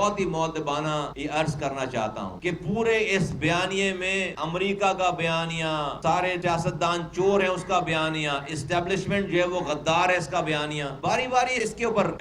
بہت ہی مؤدبانہ یہ عرض کرنا چاہتا ہوں کہ پورے اس بیانیے میں امریکہ کا بیانیہ، سارے سیاستدان چور ہیں اس کا بیانیہ، اسٹیبلشمنٹ جو ہے وہ غدار ہے اس کا بیانیہ، باری باری اس کے اوپر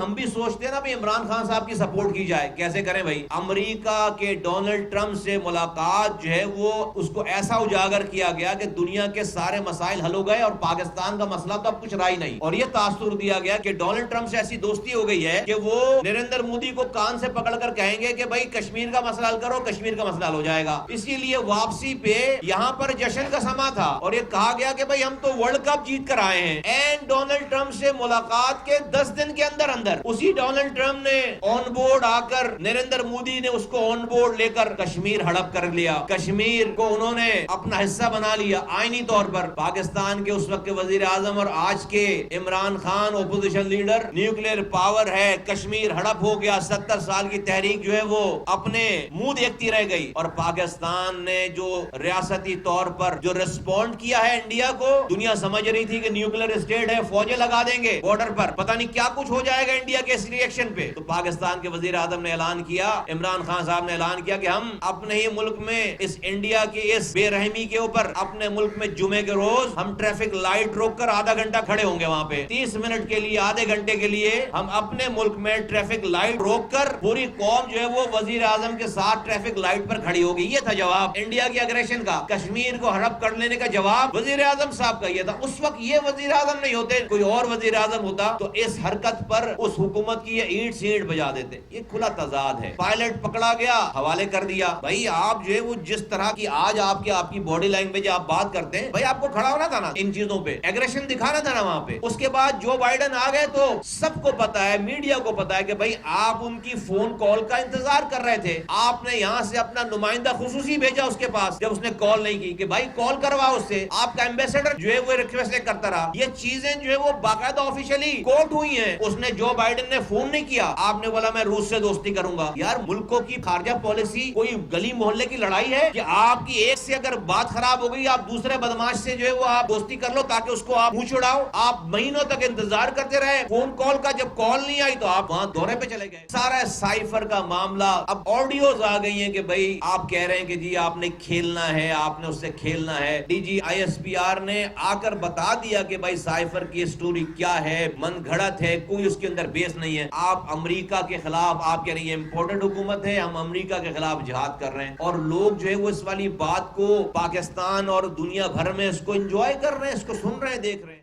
ہم بھی سوچتے ہیں نا بھائی عمران خان صاحب کی سپورٹ کی جائے، کیسے کریں بھائی؟ امریکہ کے ڈونلڈ ٹرمپ سے ملاقات جو ہے وہ اس کو ایسا اجاگر کیا گیا کہ دنیا کے سارے مسائل حل ہو گئے اور پاکستان کا مسئلہ تو اب کچھ رہا ہی نہیں، اور یہ تاثر دیا گیا کہ ڈونلڈ ٹرمپ سے ایسی دوستی ہو گئی ہے کہ وہ نریندر مودی کو کان سے پکڑ کر کہیں گے کہ بھائی کشمیر کا مسئلہ حل کرو، کشمیر کا مسئلہ حل ہو جائے گا۔ اسی لیے واپسی پہ یہاں پر جشن کا سما تھا اور یہ کہا گیا کہ بھائی ہم تو ورلڈ کپ جیت کر آئے ہیں۔ اینڈ ڈونلڈ ٹرمپ سے ملاقات کے 10 دن کے اندر اسی ڈونلڈ ٹرمپ نے آن بورڈ آ کر نریندر مودی نے اس کو آن بورڈ لے کر کشمیر ہڑپ کر لیا، کشمیر کو انہوں نے اپنا حصہ بنا لیا آئینی طور پر۔ پاکستان کے اس وقت کے وزیر اعظم اور آج کے Imran Khan opposition leader, nuclear power ہے، کشمیر ہڑپ ہو گیا، 70 سال کی تحریک جو ہے وہ اپنے منہ دیکھتی رہ گئی، اور پاکستان نے جو ریاستی طور پر جو ریسپونڈ کیا ہے انڈیا کو، دنیا سمجھ رہی تھی کہ نیوکلیئر اسٹیٹ ہے، فوجیں لگا دیں گے بارڈر پر، پتہ نہیں کیا کچھ ہو جائے گا انڈیا کے اس ری ایکشن پہ۔ تو پاکستان کے وزیر اعظم نے اعلان کیا، عمران خان صاحب نے اعلان کیا کہ ہم اپنے ہی ملک میں اس انڈیا کی اس بے رحمی کے اوپر اپنے ملک میں جمعے کے روز ہم ٹریفک لائٹ روک کر آدھا گھنٹہ کھڑے ہوں گے وہاں پہ، 30 منٹ کے لیے، آدھے گھنٹے کے لیے ہم اپنے ملک میں ٹریفک لائٹ روک کر پوری قوم جو ہے وہ وزیر اعظم کے ساتھ ٹریفک لائٹ پر کھڑی ہوگی۔ یہ تھا جواب انڈیا کی اگریشن کا، کشمیر کو ہڑپ کر لینے کا جواب وزیر اعظم صاحب کا یہ تھا۔ اس وقت یہ وزیر اعظم نہیں ہوتے، کوئی اور وزیر اعظم ہوتا تو اس حرکت پر اس حکومت کی یہ اینٹ سینٹ بجا دیتے۔ یہ کھلا تضاد ہے۔ پائلٹ پکڑا گیا، حوالے کر دیا۔ بھائی آپ جو ہے وہ جس طرح کی آج آپ کی باڈی لینگویج آپ بات کرتے ہیں، بھائی آپ کو کھڑا ہونا تھا نا ان چیزوں پہ، ایگریشن دکھانا تھا نا وہاں پہ۔ اس کے بعد جو بائیڈن آ گئے تو سب کو پتا ہے، میڈیا کو پتا ہے کہ بھائی آپ ان کی فون کال کا انتظار کر رہے تھے، آپ نے یہاں سے اپنا نمائندہ خصوصی بھیجا اس کے پاس جب اس نے کال نہیں کی کہ بھائی کال کرواؤ اس سے، آپ کا ایمبیسڈر جو ہے وہ ریکویسٹ کرتا رہا۔ یہ چیزیں جو ہے وہ باقاعدہ آفیشیلی کوٹ ہوئی ہیں۔ اس نے جو بائیڈن نے فون نہیں کیا، آپ نے بولا میں روس سے دوستی کروں گا۔ یار ملکوں کی خارجہ پالیسی کوئی گلی محلے کی لڑائی ہے کہ آپ کی ایک سے اگر بات خراب ہو گئی آپ دوسرے بدماش سے جو ہے وہ آپ دوستی کر لو تاکہ اس کو آپ منہ چھڑاؤ؟ آپ مہینوں تک انتظار کرتے رہے فون کال کا، جب کال نہیں آئی تو آپ وہاں دورے پہ چلے گئے۔ سارا سائفر کا معاملہ، اب آڈیوز آ گئی ہیں کہ بھائی آپ کہہ رہے ہیں کہ جی آپ نے کھیلنا ہے، آپ نے اس سے کھیلنا ہے۔ D G I S P R نے آ کر بتا دیا کہ بھائی سائفر کی سٹوری کیا ہے، من گھڑت ہے، کوئی اس کے اندر بیس نہیں ہے۔ آپ امریکہ کے خلاف آپ کہہ رہے ہیں یہ امپورٹڈ حکومت ہے، ہم امریکہ کے خلاف جہاد کر رہے ہیں، اور لوگ جو ہے وہ اس والی بات کو پاکستان اور دنیا بھر میں اس کو انجوائے کر رہے ہیں، اس کو سن رہے ہیں، دیکھ رہے ہیں۔